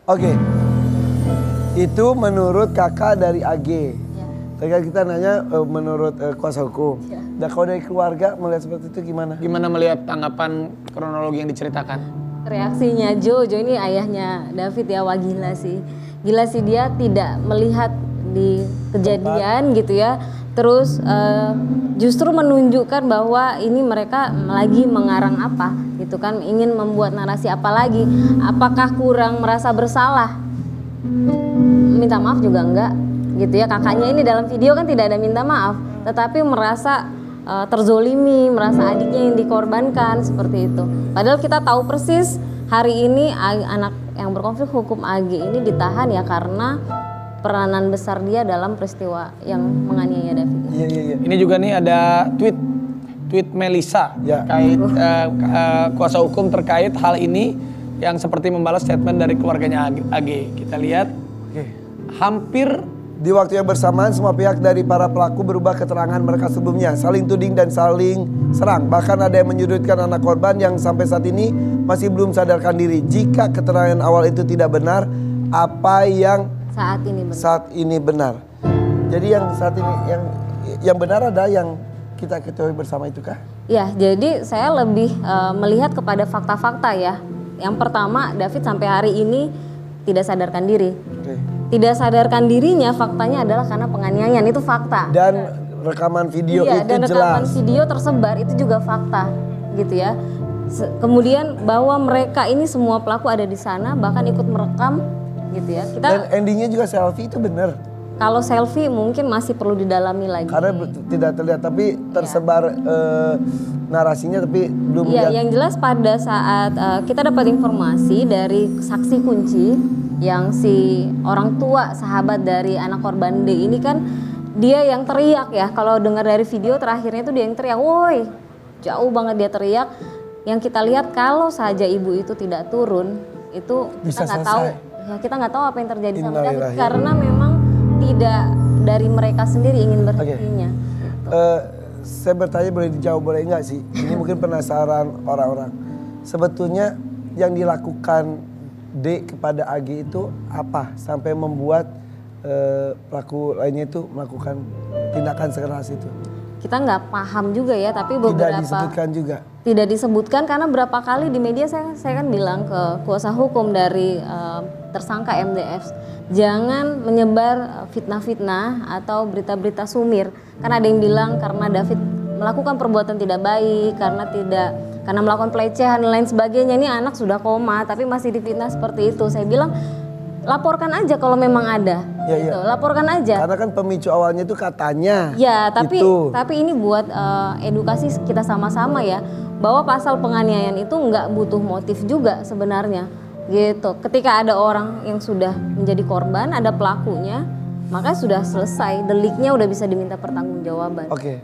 Oke. Itu menurut kakak dari AG. Ya. Tadi kan kita nanya menurut kuasa hukum. Ya. Nah kalau dari keluarga melihat seperti itu gimana? Gimana melihat tanggapan kronologi yang diceritakan? Reaksinya Jo ini ayahnya David ya, wah gila sih. Gila sih, dia tidak melihat di kejadian gitu ya. Terus justru menunjukkan bahwa ini mereka lagi mengarang apa gitu kan, ingin membuat narasi apa lagi. Apakah kurang merasa bersalah? Minta maaf juga enggak gitu ya. Kakaknya ini dalam video kan tidak ada minta maaf, tetapi merasa terzolimi, merasa adiknya yang dikorbankan seperti itu. Padahal kita tahu persis hari ini anak yang berkonflik hukum AG ini ditahan ya karena peranan besar dia dalam peristiwa yang menganiaya David. Iya. Ini juga nih ada tweet Melisa Ya. terkait kuasa hukum terkait hal ini yang seperti membalas statement dari keluarganya AG. Kita lihat hampir Di waktu yang bersamaan semua pihak dari para pelaku berubah keterangan mereka sebelumnya, saling tuding dan saling serang. Bahkan ada yang menyudutkan anak korban yang sampai saat ini masih belum sadarkan diri. Jika keterangan awal itu tidak benar, apa yang saat ini benar? Jadi yang saat ini yang benar ada yang kita ketahui bersama itu kah? Ya, jadi saya lebih melihat kepada fakta-fakta ya. Yang pertama, David sampai hari ini tidak sadarkan diri. Tidak sadarkan dirinya, faktanya adalah karena penganiayaan, itu fakta. Dan rekaman video itu dan jelas. rekaman video tersebar itu juga fakta, gitu ya. Kemudian bahwa mereka ini semua pelaku ada di sana, bahkan ikut merekam, gitu ya. Dan endingnya juga selfie itu benar. Kalau selfie mungkin masih perlu didalami lagi. Karena tidak terlihat, tapi tersebar narasinya, tapi belum Iya, lihat. yang jelas pada saat kita dapat informasi dari saksi kunci yang si orang tua sahabat dari anak korban D ini kan, dia yang teriak ya. Kalau dengar dari video terakhirnya itu dia yang teriak, woi, jauh banget dia teriak. Yang kita lihat kalau saja ibu itu tidak turun, itu Bisa kita nggak selesai. tahu. Ya, kita nggak tahu apa yang terjadi sama David Innalillahi. karena memang tidak dari mereka sendiri ingin berhentinya. Saya bertanya, boleh dijawab boleh enggak sih? Ini mungkin penasaran orang-orang. Sebetulnya yang dilakukan D kepada AG itu apa sampai membuat pelaku lainnya itu melakukan tindakan sekeras itu? Kita nggak paham juga ya, tapi beberapa Tidak disebutkan juga. Tidak disebutkan karena berapa kali di media saya kan bilang ke kuasa hukum dari tersangka MDF, jangan menyebar fitnah-fitnah atau berita-berita sumir. Karena ada yang bilang karena David melakukan perbuatan tidak baik, karena melakukan pelecehan dan lain sebagainya. Ini anak sudah koma tapi masih difitnah seperti itu. Saya bilang laporkan aja kalau memang ada. Ya, gitu. ya. Laporkan aja. Karena kan pemicu awalnya itu katanya. Ya, tapi itu. ini buat edukasi kita sama-sama ya, bahwa pasal penganiayaan itu nggak butuh motif juga sebenarnya. Gitu. Ketika ada orang yang sudah menjadi korban, ada pelakunya, maka sudah selesai, deliknya udah bisa diminta pertanggungjawaban. Oke.